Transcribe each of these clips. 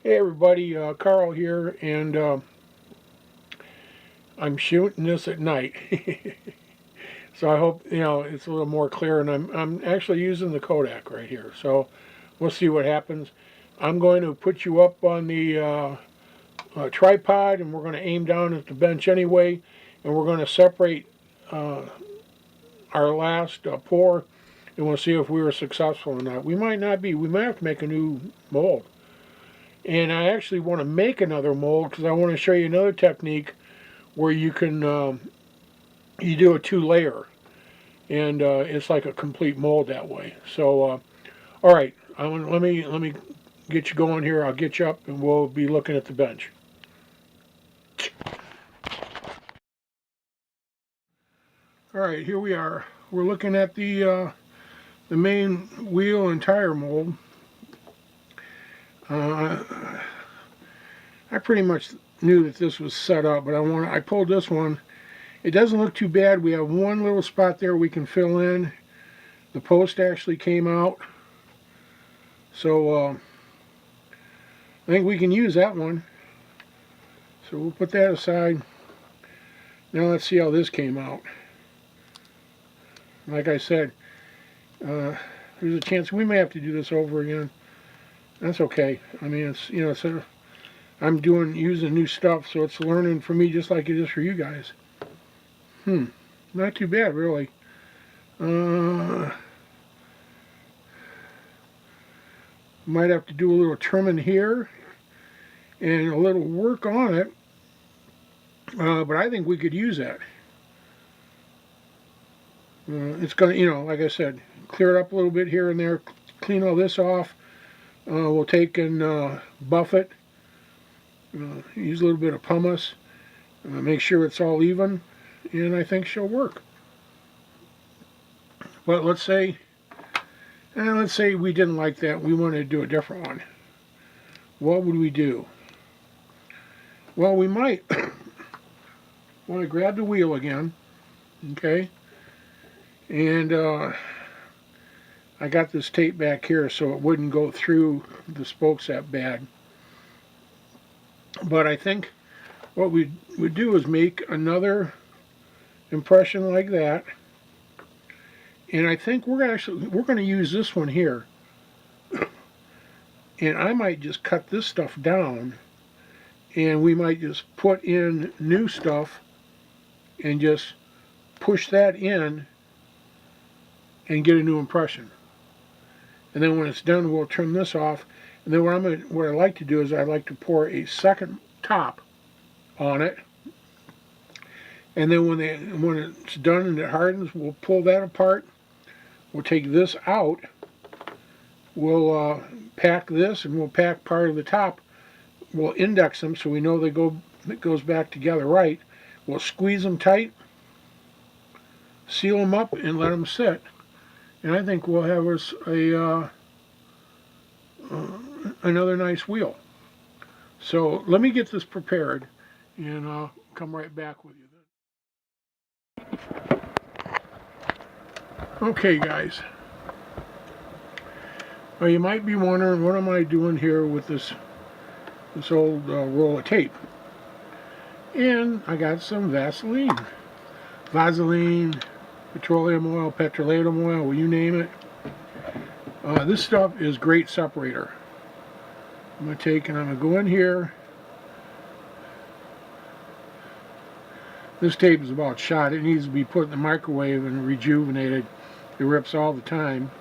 Hey everybody, Carl here, and I'm shooting this at night, so I hope it's a little more clear. And I'm actually using the Kodak right here, so we'll see what happens. I'm going to put you up on the tripod, and we're going to aim down at the bench anyway, and we're going to separate uh, our last pour, and we'll see if we were successful or not. We might not be. We might have to make a new mold. And I actually want to make another mold because I want to show you another technique where you can you do a two-layer, and it's like a complete mold that way. So all right, let me get you going here. I'll get you up and we'll be looking at the bench. All right, here we are. We're looking at the main wheel and tire mold. I pretty much knew that this was set up, but I pulled this one. It doesn't look too bad. We have one little spot there we can fill in. The post actually came out, so I think we can use that one. So we'll put that aside. Now let's see how this came out. Like I said, there's a chance we may have to do this over again. That's okay. I mean, I'm using new stuff, so it's learning for me just like it is for you guys. Not too bad, really. Might have to do a little trimming here and a little work on it, but I think we could use that. It's going to, like I said, clear it up a little bit here and there, clean all this off. We'll take and buff it, use a little bit of pumice, make sure it's all even, and I think she'll work. But let's say we didn't like that, we wanted to do a different one. What would we do? Well, we might want to grab the wheel again, okay? And I got this tape back here so it wouldn't go through the spokes that bad. But I think what we would do is make another impression like that. And I think we're going to use this one here. And I might just cut this stuff down, and we might just put in new stuff and just push that in and get a new impression. And then when it's done, we'll turn this off. And then what I like to do is I like to pour a second top on it. And then when it's done and it hardens, we'll pull that apart. We'll take this out. We'll pack this, and we'll pack part of the top. We'll index them so we know it goes back together right. We'll squeeze them tight, seal them up, and let them sit. And I think we'll have us another nice wheel. So let me get this prepared, and I'll come right back with you then. Okay, guys. Well, you might be wondering, what am I doing here with this old roll of tape? And I got some Vaseline, petroleum oil, petrolatum oil, well, you name it. This stuff is great separator. I'm going to go in here. This tape is about shot. It needs to be put in the microwave and rejuvenated. It rips all the time.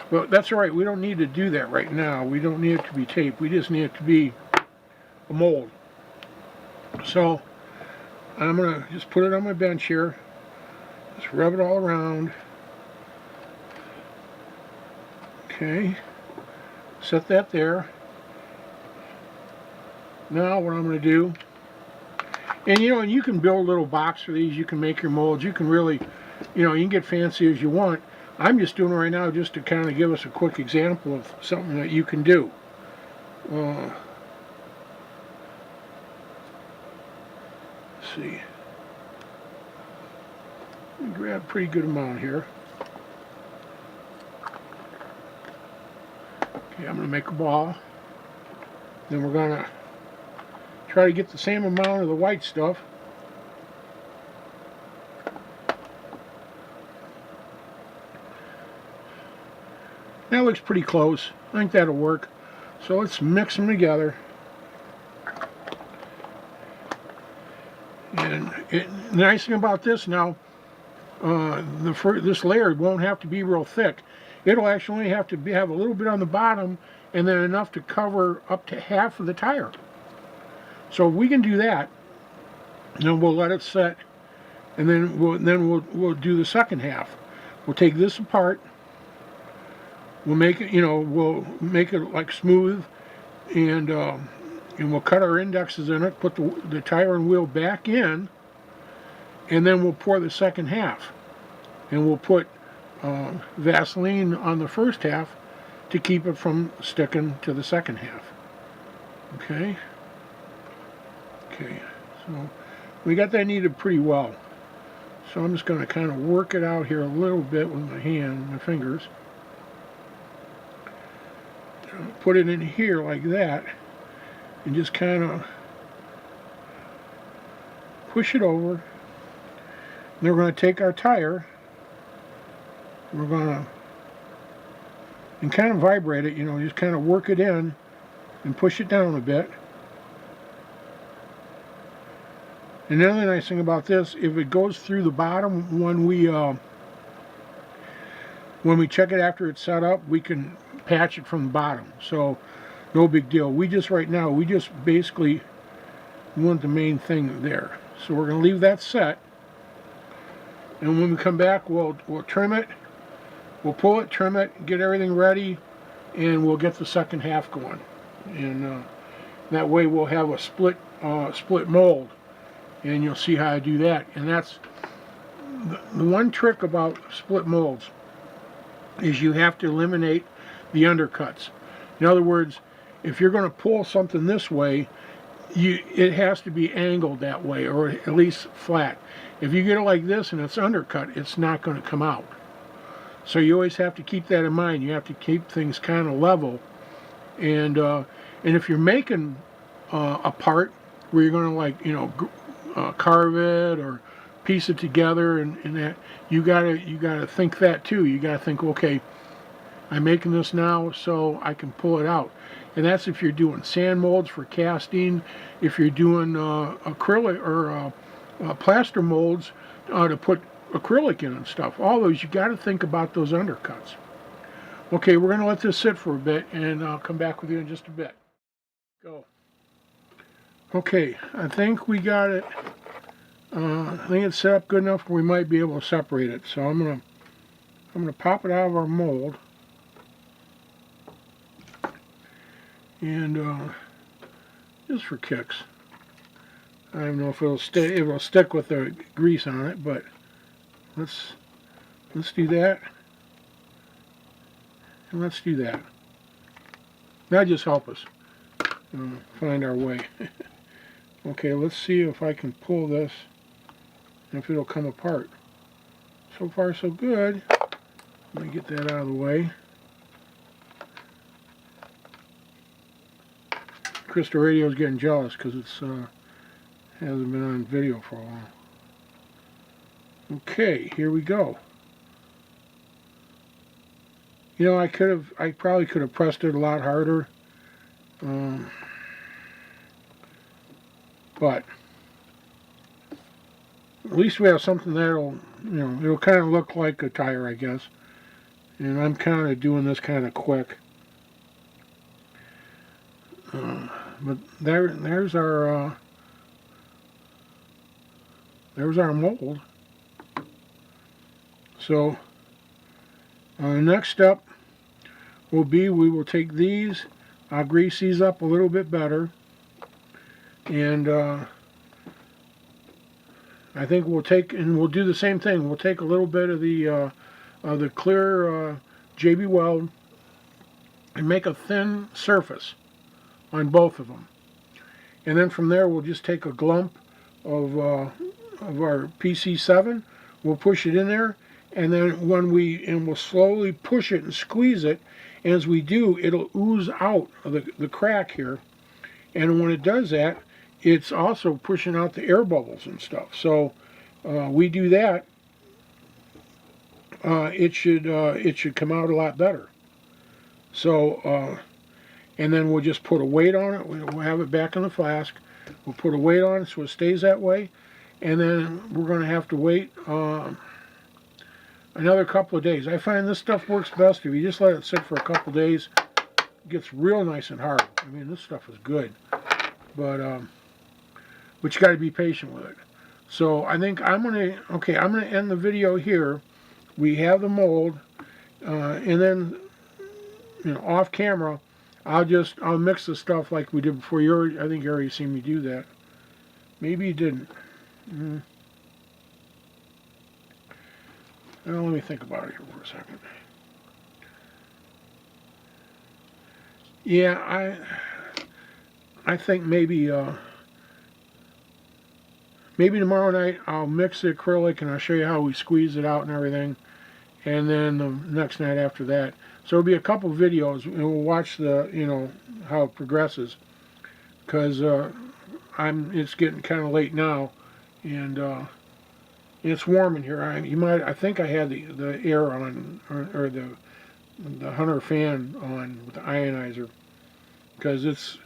But that's all right. We don't need to do that right now. We don't need it to be tape. We just need it to be a mold. So I'm going to just put it on my bench here. Just rub it all around. Okay. Set that there. Now what I'm going to do, and you can build a little box for these. You can make your molds. You can really, you can get fancy as you want. I'm just doing it right now just to kind of give us a quick example of something that you can do. Let's see. Let me grab a pretty good amount here. Okay, I'm going to make a ball. Then we're going to try to get the same amount of the white stuff. That looks pretty close. I think that'll work. So let's mix them together. And the nice thing about this now, this layer won't have to be real thick. It'll actually have to have a little bit on the bottom and then enough to cover up to half of the tire. So we can do that. And we'll let it set, and then we'll do the second half. We'll take this apart. We'll make it, we'll make it like smooth, and we'll cut our indexes in it, put the tire and wheel back in, and then we'll pour the second half. And we'll put Vaseline on the first half to keep it from sticking to the second half. Okay? Okay, so we got that kneaded pretty well. So I'm just going to kind of work it out here a little bit with my hand, my fingers. Put it in here like that, and just kind of push it over. Then we're going to take our tire, we're going to, and kind of vibrate it, just kind of work it in and push it down a bit. And the other nice thing about this, if it goes through the bottom when we check it after it's set up, we can patch it from the bottom. So no big deal. We just basically want the main thing there. So we're going to leave that set. And when we come back, we'll trim it. We'll pull it, trim it, get everything ready, and we'll get the second half going. And that way we'll have a split mold. And you'll see how I do that. And that's the one trick about split molds, is you have to eliminate the undercuts. In other words, if you're going to pull something this way, it has to be angled that way, or at least flat. If you get it like this and it's undercut, it's not going to come out. So you always have to keep that in mind. You have to keep things kind of level. And if you're making a part where you're going to carve it or piece it together, and that you gotta think that too. You gotta think, okay, I'm making this now so I can pull it out. And that's if you're doing sand molds for casting, if you're doing acrylic or plaster molds to put acrylic in and stuff. All those, you got to think about those undercuts. Okay, we're going to let this sit for a bit, and I'll come back with you in just a bit. Go. Okay, I think we got it. I think it's set up good enough where we might be able to separate it. So I'm gonna pop it out of our mold, and just for kicks. I don't know if it'll stay. It will stick with the grease on it, but let's do that, and let's do that. That'll just help us find our way. Okay, let's see if I can pull this, and if it'll come apart. So far, so good. Let me get that out of the way. Crystal Radio's getting jealous because it's hasn't been on video for a while. Okay, here we go. You know, I probably could have pressed it a lot harder. But at least we have something that'll, it'll kind of look like a tire, I guess. And I'm kind of doing this kind of quick. But there's our mold. So next step will be, we will take these, I'll grease these up a little bit better, and I think we'll do the same thing. We'll take a little bit of the clear JB Weld and make a thin surface on both of them. And then from there, we'll just take a glump of our PC7. We'll push it in there, and then we'll slowly push it and squeeze it. And as we do, it'll ooze out of the crack here. And when it does that, it's also pushing out the air bubbles and stuff. So we do that, it should come out a lot better. So and then we'll just put a weight on it. We'll have it back in the flask. We'll put a weight on it so it stays that way, and then we're going to have to wait another couple of days. I find this stuff works best if you just let it sit for a couple of days. It gets real nice and hard. I mean, this stuff is good, but you got to be patient with it. So I think I'm gonna end the video here. We have the mold, and then off camera, I'll mix the stuff like we did before. I think you already seen me do that. Maybe you didn't. Well, let me think about it here for a second. Yeah, I think maybe tomorrow night I'll mix the acrylic and I'll show you how we squeeze it out and everything, and then the next night after that. So it'll be a couple videos, and we'll watch how it progresses, because it's getting kind of late now, and it's warm in here. I think I had the air on, or the Hunter fan on with the ionizer, because it's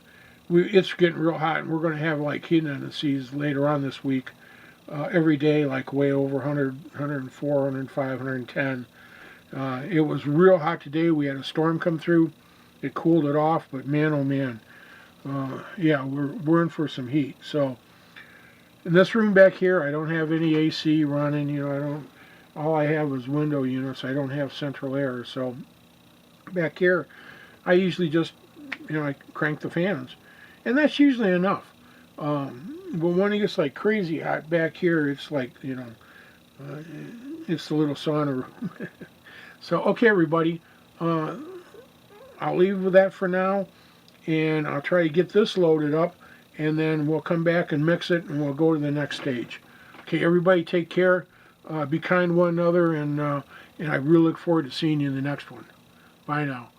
getting real hot, and we're going to have like heat indices later on this week, every day, like way over 100, 104, 105, 110. It was real hot today. We had a storm come through. It cooled it off, but man, oh man, yeah, we're in for some heat. So in this room back here, I don't have any AC running. All I have is window units. I don't have central air. So back here, I usually just I crank the fans, and that's usually enough. But when it gets like crazy hot back here, it's like it's the little sauna room. So, okay, everybody, I'll leave with that for now, and I'll try to get this loaded up, and then we'll come back and mix it, and we'll go to the next stage. Okay, everybody, take care, be kind to one another, and I really look forward to seeing you in the next one. Bye now.